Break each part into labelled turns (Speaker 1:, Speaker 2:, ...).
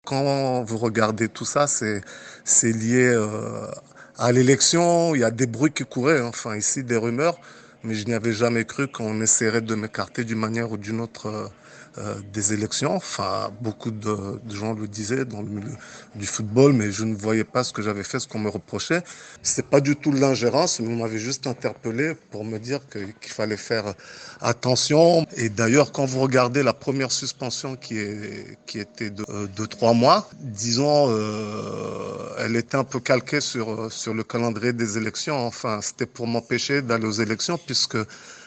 Speaker 1: quand vous regardez tout ça, c'est lié à l'élection. Il y a des bruits qui couraient, hein. Enfin ici des rumeurs, mais je n'y avais jamais cru qu'on essaierait de m'écarter d'une manière ou d'une autre des élections. Enfin, beaucoup de gens le disaient dans le milieu du football, mais je ne voyais pas ce que j'avais fait, ce qu'on me reprochait. C'est pas du tout de l'ingérence, mais on m'avait juste interpellé pour me dire qu'il fallait faire attention. Et d'ailleurs, quand vous regardez la première suspension qui était de 3 mois, disons, elle était un peu calquée sur le calendrier des élections. Enfin, c'était pour m'empêcher d'aller aux élections puisque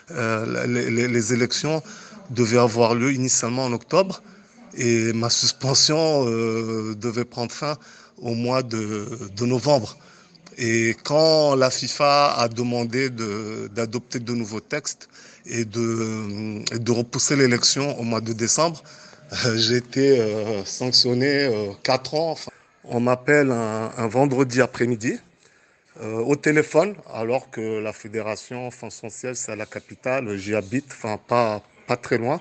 Speaker 1: les élections devaient avoir lieu initialement en octobre et ma suspension devait prendre fin au mois de novembre. Et quand la FIFA a demandé d'adopter de nouveaux textes et de repousser l'élection au mois de décembre, j'ai été sanctionné 4 ans. Enfin, on m'appelle un vendredi après-midi au téléphone, alors que la fédération, enfin son siège, c'est à la capitale, j'y habite, enfin pas très loin.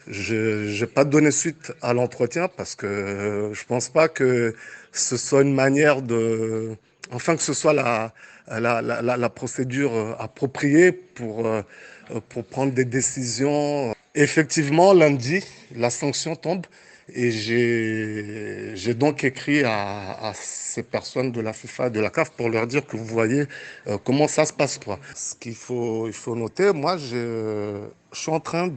Speaker 1: Je n'ai pas donné suite à l'entretien parce que je pense pas que ce soit une manière enfin que ce soit la procédure appropriée pour prendre des décisions. Effectivement, lundi, la sanction tombe et j'ai donc écrit à ces personnes de la FIFA, de la CAF pour leur dire que vous voyez comment ça se passe, quoi. Ce il faut noter, moi, je suis en train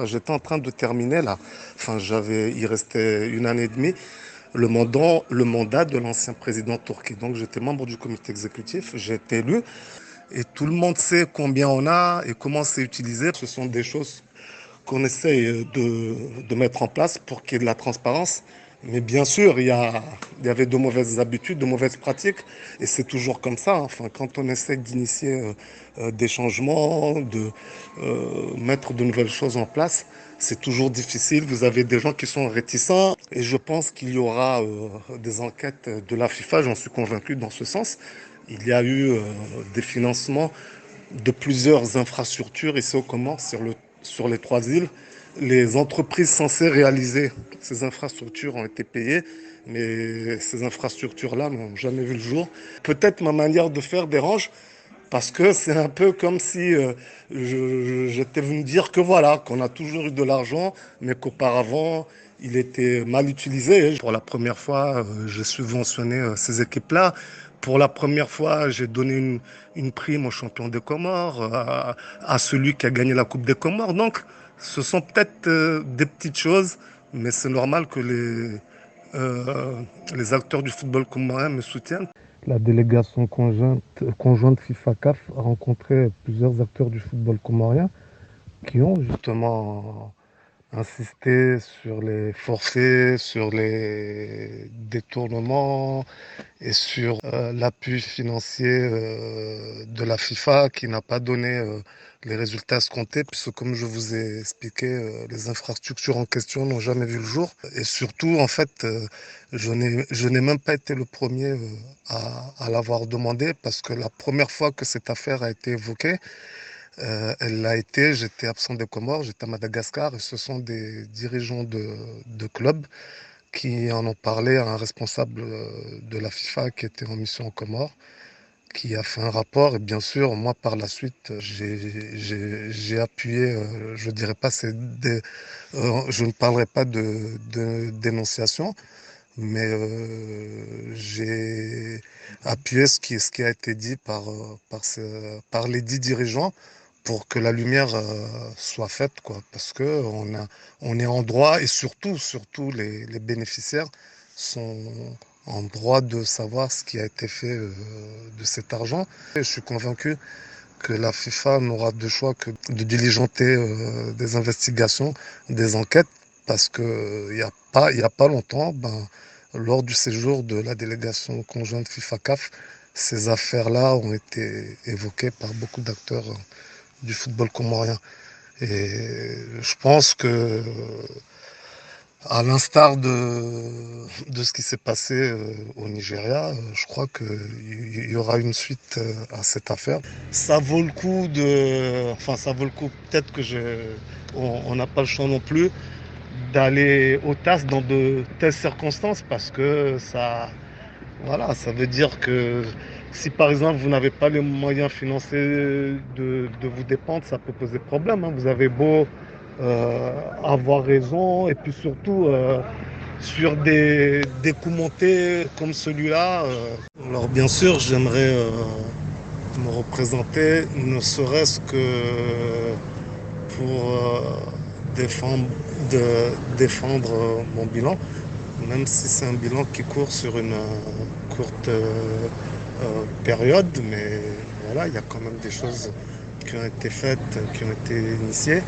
Speaker 1: j'étais en train de terminer là. Enfin, il restait 1 année et demie, le mandat de l'ancien président turc. Donc, j'étais membre du comité exécutif, j'ai été élu. Et tout le monde sait combien on a et comment c'est utilisé. Ce sont des choses qu'on essaye de mettre en place pour qu'il y ait de la transparence. Mais bien sûr, il y avait de mauvaises habitudes, de mauvaises pratiques, et c'est toujours comme ça. Enfin, quand on essaie d'initier des changements, de mettre de nouvelles choses en place, c'est toujours difficile. Vous avez des gens qui sont réticents, et je pense qu'il y aura des enquêtes de la FIFA, j'en suis convaincu dans ce sens. Il y a eu des financements de plusieurs infrastructures ici au Comores sur les 3 îles. Les entreprises censées réaliser ces infrastructures ont été payées, mais ces infrastructures-là n'ont jamais vu le jour. Peut-être ma manière de faire dérange, parce que c'est un peu comme si j'étais venu dire que voilà, qu'on a toujours eu de l'argent, mais qu'auparavant, il était mal utilisé. Pour la première fois, j'ai subventionné ces équipes-là. Pour la première fois, j'ai donné une prime au champion des Comores, à celui qui a gagné la Coupe des Comores. Donc, ce sont peut-être des petites choses, mais c'est normal que euh, les acteurs du football comorien me soutiennent. La délégation conjointe FIFA-CAF a rencontré plusieurs acteurs du football comorien qui ont justement insisté sur les forfaits, sur les détournements et sur l'appui financier de la FIFA qui n'a pas donné les résultats escomptés, puisque comme je vous ai expliqué, les infrastructures en question n'ont jamais vu le jour. Et surtout, en fait, je n'ai même pas été le premier à l'avoir demandé, parce que la première fois que cette affaire a été évoquée, elle l'a été, j'étais absent des Comores, j'étais à Madagascar, et ce sont des dirigeants de clubs qui en ont parlé à un responsable de la FIFA qui était en mission aux Comores, qui a fait un rapport. Et bien sûr, moi, par la suite, j'ai appuyé, je dirais pas, je ne parlerai pas de dénonciation, mais j'ai appuyé ce qui a été dit par les 10 dirigeants pour que la lumière soit faite, quoi, parce que on est en droit, et surtout les bénéficiaires sont en droit de savoir ce qui a été fait de cet argent. Et je suis convaincu que la FIFA n'aura de choix que de diligenter des investigations, des enquêtes, parce que il y a pas longtemps, lors du séjour de la délégation conjointe FIFA-CAF, ces affaires-là ont été évoquées par beaucoup d'acteurs du football comorien. Et je pense que, à l'instar de ce qui s'est passé au Nigeria, je crois qu'il y aura une suite à cette affaire. Ça vaut le coup ça vaut le coup, peut-être que on n'a pas le choix non plus d'aller au TAS dans de telles circonstances parce que voilà, ça veut dire que si par exemple vous n'avez pas les moyens financiers de vous dépendre, ça peut poser problème, hein. Vous avez beau avoir raison et puis surtout sur des coups montés comme celui-là. Alors bien sûr, j'aimerais me représenter, ne serait-ce que pour défendre, défendre mon bilan, même si c'est un bilan qui court sur une courte période, mais voilà, il y a quand même des choses qui ont été faites, qui ont été initiées.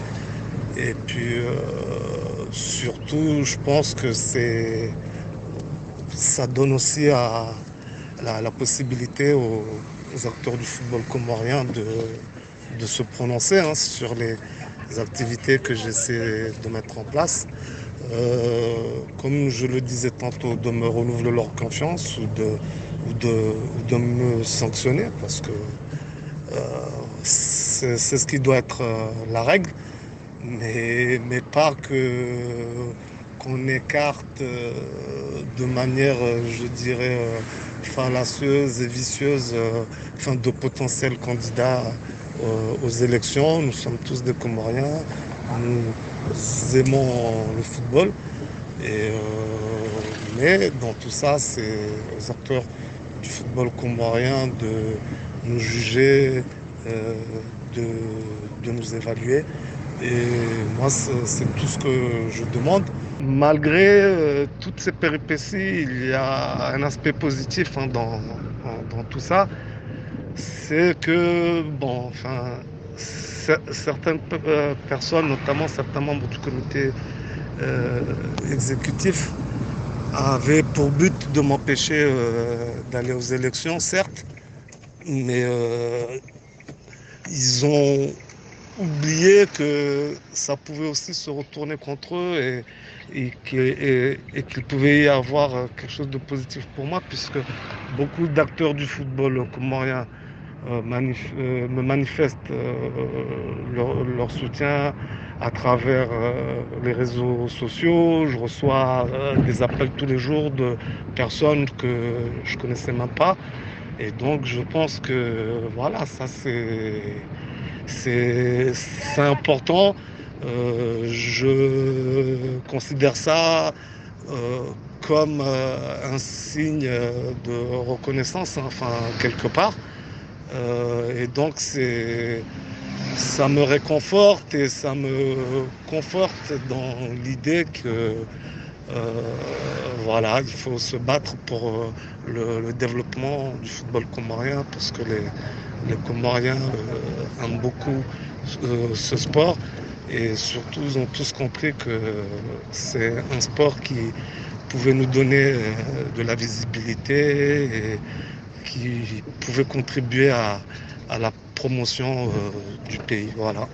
Speaker 1: Et puis surtout, je pense que ça donne aussi la possibilité aux acteurs du football comorien de se prononcer, hein, sur les activités que j'essaie de mettre en place. Comme je le disais tantôt, de me renouveler leur confiance ou de me sanctionner, parce que c'est ce qui doit être la règle, mais pas qu'on écarte de manière, je dirais, fallacieuse et vicieuse, de potentiels candidats aux élections. Nous sommes tous des Comoriens, nous aimons le football, et, mais dans tout ça, c'est aux acteurs du football comorien de nous juger, de, de nous évaluer. Et moi, c'est tout ce que je demande. Malgré toutes ces péripéties, il y a un aspect positif, hein, dans tout ça. C'est que, bon, enfin, certaines personnes, notamment certains membres du comité exécutif, avaient pour but de m'empêcher d'aller aux élections, certes, mais ils ont oublié que ça pouvait aussi se retourner contre eux et qu'il pouvait y avoir quelque chose de positif pour moi, puisque beaucoup d'acteurs du football comorien me manifestent leur soutien à travers les réseaux sociaux. Je reçois des appels tous les jours de personnes que je connaissais même pas. Et donc je pense que voilà, ça c'est important. Je considère ça comme un signe de reconnaissance, hein, enfin quelque part. Et donc ça me réconforte et ça me conforte dans l'idée que voilà, il faut se battre pour le développement du football comorien, parce que les Comoriens aiment beaucoup ce sport, et surtout ils ont tous compris que c'est un sport qui pouvait nous donner de la visibilité et qui pouvait contribuer à la promotion du pays. Voilà.